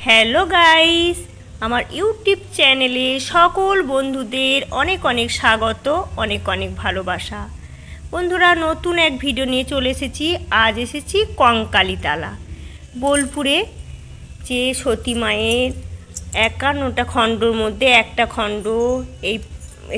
Hello guys, আমার YouTube চ্যানেলে সকল বন্ধুদের অনেক অনেক স্বাগত, অনেক অনেক ভালোবাসা। বন্ধুরা, নতুন এক ভিডিও নিয়ে চলে এসেছি। আজ এসেছি কঙ্কালীতলা বোলপুরে, যে সতী মায়ের 51টা খণ্ডর মধ্যে একটা খণ্ড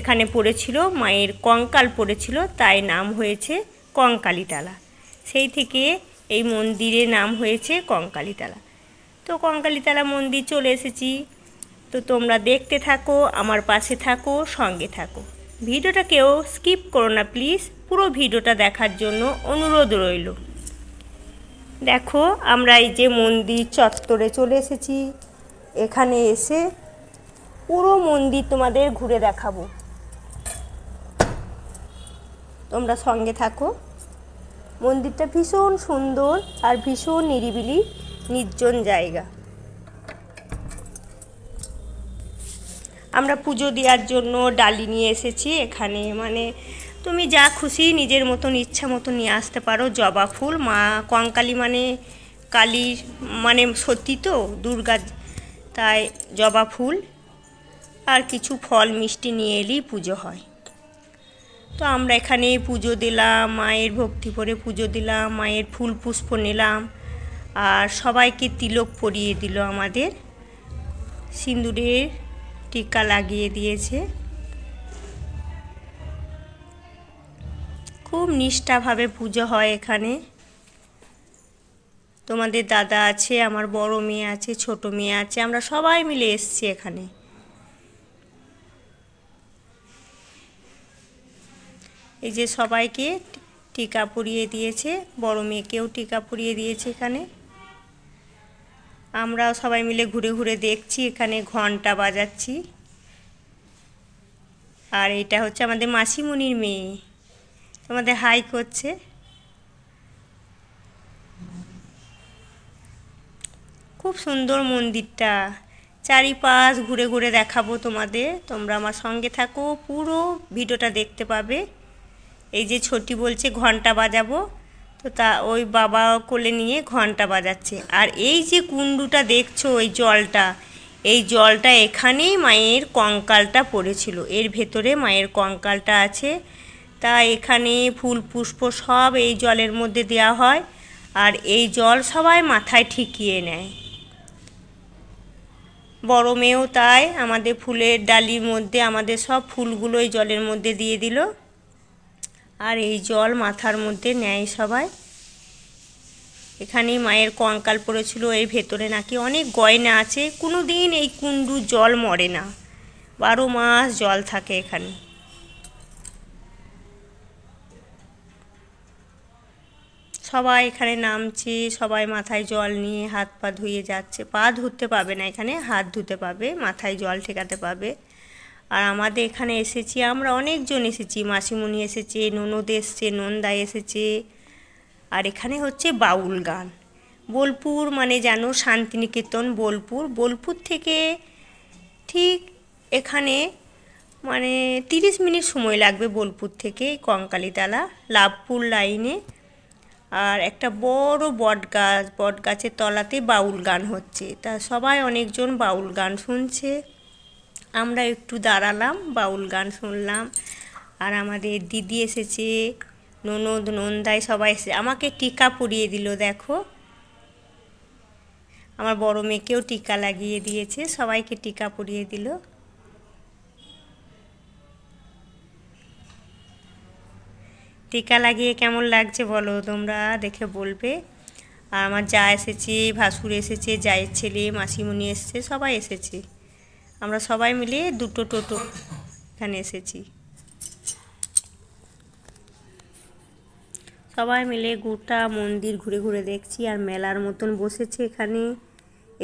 এখানে পড়েছিল, মায়ের কঙ্কাল পড়েছিল, তাই নাম হয়েছে কঙ্কালীতলা। সেই থেকে এই মন্দিরের নাম হয়েছে কঙ্কালীতলা। তো কঙ্কালীতলা মন্দির চলে এসেছি। তো তোমরা দেখতে থাকো, আমার পাশে থাকো, সঙ্গে থাকো। ভিডিওটা কেউ স্কিপ করো না প্লিজ, পুরো ভিডিওটা দেখার জন্য অনুরোধ রইল। দেখো, আমরা এই যে মন্দির চত্বরে চলে এসেছি। এখানে এসে পুরো মন্দির তোমাদের ঘুরে দেখাবো, তোমরা সঙ্গে থাকো। মন্দিরটা ভীষণ সুন্দর আর ভীষণ নিরিবিলি, নির্জন জায়গা। আমরা পুজো দেওয়ার জন্য ডালি নিয়ে এসেছি এখানে। মানে তুমি যা খুশি নিজের মতন ইচ্ছা মতো নিয়ে আসতে পারো। জবা ফুল, মা কঙ্কালী মানে কালী, মানে সত্যি তো দুর্গা, তাই জবা ফুল আর কিছু ফল মিষ্টি নিয়ে এলেই পুজো হয়। তো আমরা এখানে পুজো দিলাম, মায়ের ভক্তি করে পুজো দিলাম, মায়ের ফুল পুষ্প নিলাম, আর সবাইকে তিলক পরিয়ে দিল, আমাদের সিঁদুরের টিকা লাগিয়ে দিয়েছে। খুব নিষ্ঠাভাবে পুজো হয় এখানে। তোমাদের দাদা আছে, আমার বড় মেয়ে আছে, ছোট মেয়ে আছে, আমরা সবাই মিলে এসেছি এখানে। এই যে সবাইকে টিকা পরিয়ে দিয়েছে, বড় মেয়েকেও টিকা পরিয়ে দিয়েছে এখানে। আমরাও সবাই মিলে ঘুরে ঘুরে দেখছি, এখানে ঘন্টা বাজাচ্ছি। আর এটা হচ্ছে আমাদের মাসিমণির মেয়ে, তোমাদের হাই করছে। খুব সুন্দর মন্দিরটা, চারিপাশ ঘুরে ঘুরে দেখাবো তোমাদের, তোমরা আমার সঙ্গে থাকো, পুরো ভিডিওটা দেখতে পাবে। এই যে ছোটি বলছে ঘন্টা বাজাবো, তো তা ওই বাবা কোলে নিয়ে ঘন্টা বাজাচ্ছে। আর এই যে কুণ্ডুটা দেখছো, ওই জলটা, এই জলটা এখানেই মায়ের কঙ্কালটা পড়েছিল, এর ভেতরে মায়ের কঙ্কালটা আছে। তা এখানে ফুল পুষ্প সব এই জলের মধ্যে দেওয়া হয়, আর এই জল সবাই মাথায় ঠেকিয়ে নেয়। বড় মেয়েও তাই, আমাদের ফুলের ডালির মধ্যে আমাদের সব ফুলগুলো এই জলের মধ্যে দিয়ে দিল, আর এই জল মাথার মধ্যে নেয় সবাই। এখানেই মায়ের কঙ্কাল পড়েছিল, এর ভেতরে নাকি অনেক গয়না আছে। কোনো দিন এই কুণ্ডু জল মরে না, 12 মাস জল থাকে এখানে। সবাই এখানে নামছে, সবাই মাথায় জল নিয়ে হাত পা ধুয়ে যাচ্ছে। পা ধুতে পাবে না এখানে, হাত ধুতে পাবে, মাথায় জল ঠেকাতে পাবে। আর আমাদের এখানে এসেছি আমরা, অনেকজন এসেছি, মাসিমণি এসেছে, ননদ এসছে, নন্দাই এসেছে। আর এখানে হচ্ছে বাউল গান। বোলপুর মানে জানো শান্তিনিকেতন, বোলপুর, বোলপুর থেকে ঠিক এখানে মানে 30 মিনিট সময় লাগবে বোলপুর থেকে কঙ্কালীতলা লাভপুর লাইনে। আর একটা বড় বট গাছের তলাতে বাউল গান হচ্ছে, তা সবাই অনেকজন বাউল গান শুনছে। আমরা একটু দাঁড়ালাম, বাউল গান শুনলাম। আর আমাদের দিদি এসেছে, ননদ নন্দাই সবাই এসেছে, আমাকে টিকা পরিয়ে দিল। দেখো, আমার বড় মেয়েকেও টিকা লাগিয়ে দিয়েছে, সবাইকে টিকা পরিয়ে দিল। টিকা লাগিয়ে কেমন লাগছে বলো, তোমরা দেখে বলবে। আর আমার যা এসেছে, ভাসুর এসেছে, জায়ের ছেলে, মাসিমণি এসেছে, সবাই এসেছে। আমরা সবাই মিলে 2টো টোটো এখানে এসেছি। সবাই মিলে গোটা মন্দির ঘুরে ঘুরে দেখছি। আর মেলার মতন বসেছে এখানে।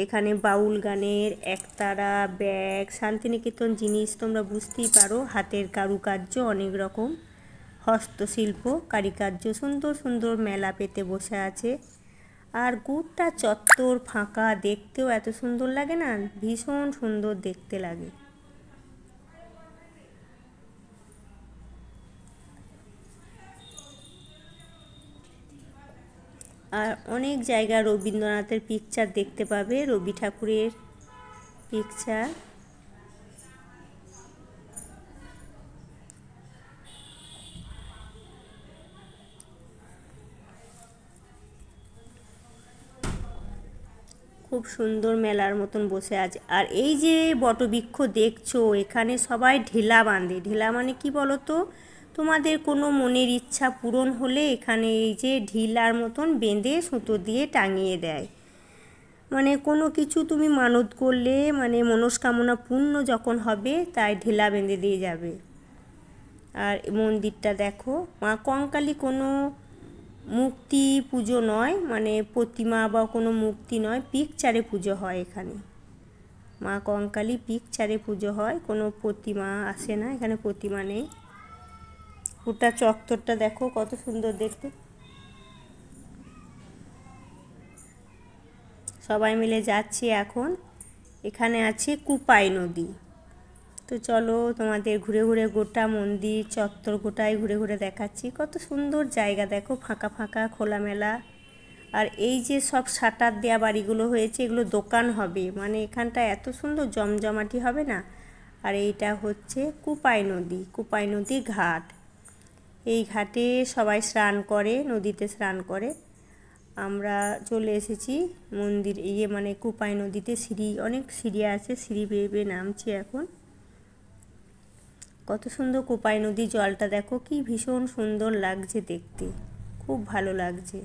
এখানে বাউল গানের একতারা, ব্যাগ, শান্তিনিকেতন জিনিস তোমরা বুঝতেই পারো, হাতের কারুকার্য, অনেক রকম হস্তশিল্প, কারিকার্য, সুন্দর সুন্দর মেলা পেতে বসে আছে। আর গোটা চত্বর ফাঁকা, দেখতেও এত সুন্দর লাগে না, ভীষণ সুন্দর দেখতে লাগে। আর অনেক জায়গায় রবীন্দ্রনাথের পিকচার দেখতে পাবে, রবি ঠাকুরের পিকচার। খুব সুন্দর মেলার মতন বসে আছে। আর এই যে বটবৃক্ষ দেখছো, এখানে সবাই ঢেলা বাঁধে। ঢেলা মানে কি বলো তো, তোমাদের কোনো মনের ইচ্ছা পূরণ হলে এখানে এই যে ঢিলার মতন বেঁধে সুতো দিয়ে টাঙিয়ে দেয়। মানে কোনো কিছু তুমি মানত করলে মানে মনস্কামনা পূর্ণ যখন হবে, তাই ঢেলা বেঁধে দিয়ে যাবে। আর মন্দিরটা দেখো, মা কঙ্কালী কোনো মূর্তি পুজো নয়, মানে প্রতিমা বা কোনো মূর্তি নয়, পিকচারে পুজো হয় এখানে। মা কঙ্কালী পিকচারে পুজো হয়, কোনো প্রতিমা আসে না এখানে, প্রতিমা নেই। গোটা চত্বরটা দেখো কত সুন্দর দেখতে। সবাই মিলে যাচ্ছি এখন। এখানে আছে কুপাই নদী। তো চলো তোমাদের ঘুরে ঘুরে গোটা মন্দির চত্বর গোটায় ঘুরে ঘুরে দেখাচ্ছি। কত সুন্দর জায়গা দেখো, ফাঁকা ফাঁকা খোলামেলা। আর এই যে সব শাটার দেওয়া বাড়িগুলো হয়েছে, এগুলো দোকান হবে, মানে এখানটা এত সুন্দর জমজমাটি হবে না। আর এইটা হচ্ছে কুপাই নদী, কুপাই নদী ঘাট। এই ঘাটে সবাই স্নান করে, নদীতে স্নান করে। আমরা চলে এসেছি মন্দির মানে কুপাই নদীতে। সিঁড়ি, অনেক সিঁড়ি আছে, সিঁড়ি বেয়ে বেয়ে নামছি এখন। কত সুন্দর কোপাই নদী, জলটা দেখো কি ভীষণ সুন্দর লাগছে দেখতে, খুব ভালো লাগছে।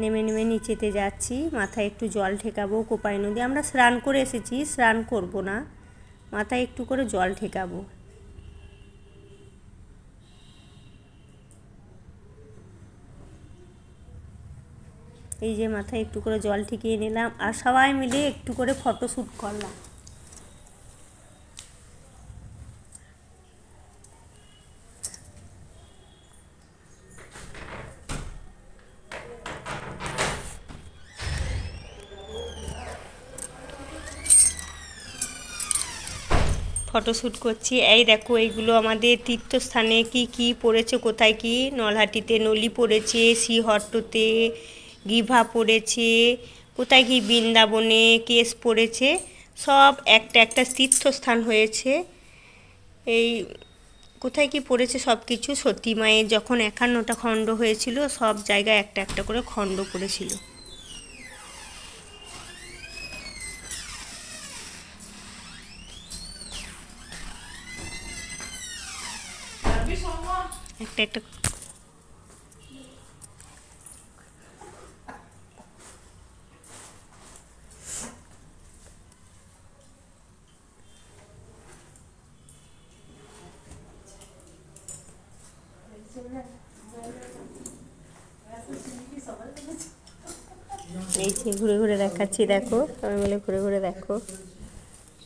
নেমে নেমে নিচেতে যাচ্ছি, মাথায় একটু জল ঠেকাবো। কোপাই নদী আমরা স্নান করে এসেছি, স্নান করব না, মাথায় একটু করে জল ঠেকাবো। এই যে মাথায় একটু করে জল ঠেকিয়ে নিলাম, আর সবাই মিলে একটু করে ফটোশ্যুট করলাম। ফটোশ্যুট করছি। এই দেখো, এইগুলো আমাদের তীর্থস্থানে কি কি পড়েছে, কোথায় কি, নলহাটিতে নলি পড়েছে, শ্রীহট্টতে গিভা পড়েছে, কোথায় কি বৃন্দাবনে কেশ পড়েছে, সব একটা একটা তীর্থস্থান হয়েছে। এই কোথায় কি পড়েছে সব কিছু, সতী মায়ের যখন 51টা খণ্ড হয়েছিল, সব জায়গায় একটা একটা করে খণ্ড পড়েছিল। একটা একটা এই যে ঘুরে ঘুরে দেখাচ্ছি, দেখো সবাই মিলে ঘুরে ঘুরে দেখো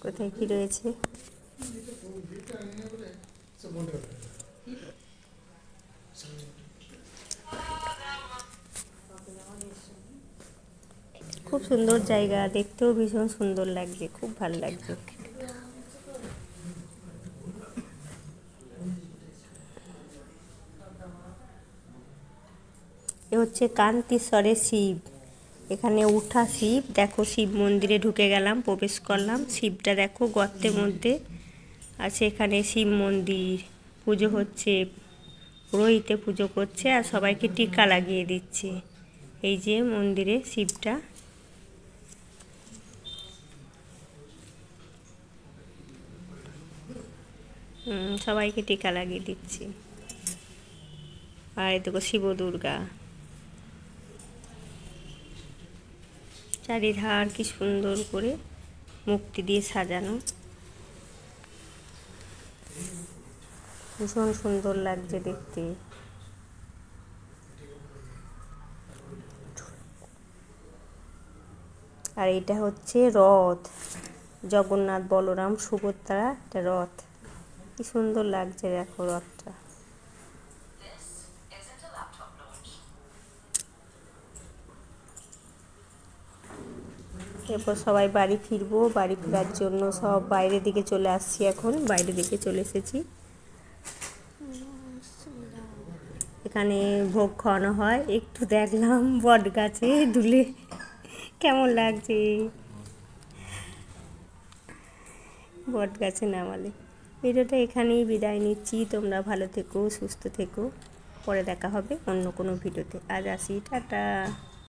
কোথায় কি রয়েছে। খুব সুন্দর জায়গা, দেখতেও ভীষণ সুন্দর লাগছে, খুব ভালো লাগছে। এ হচ্ছে কান্তিস্বরে শিব, এখানে উঠা শিব। দেখো শিব মন্দিরে ঢুকে গেলাম, প্রবেশ করলাম। শিবটা দেখো গর্তের মধ্যে আছে। এখানে শিব মন্দির, পুজো হচ্ছে, পুরোহিতে পুজো করছে আর সবাইকে টিকা লাগিয়ে দিচ্ছে। এই যে মন্দিরে শিবটা, সবাইকে টিকা লাগিয়ে দিচ্ছে। আর দেখো শিব দুর্গা, চারিধার কি সুন্দর করে মুক্তি দিয়ে সাজানো, ভীষণ সুন্দর লাগছে দেখতে। আর এটা হচ্ছে রথ, জগন্নাথ বলরাম সুভদ্রা একটা রথ, কি সুন্দর লাগছে দেখো রথটা। এরপর সবাই বাড়ি ফিরবো। বাড়ি ফেরার জন্য সব বাইরের দিকে চলে আসছি, এখন বাইরের দিকে চলে এসেছি। এখানে ভোগ খাওয়ানো হয়, একটু দেখলাম বট গাছে দুলে কেমন লাগছে, বট গাছে নামালে। ভিডিওটা এখানেই বিদায় নিচ্ছি। তোমরা ভালো থেকো, সুস্থ থেকো। পরে দেখা হবে অন্য কোনো ভিডিওতে। আজ আসি, টাটা।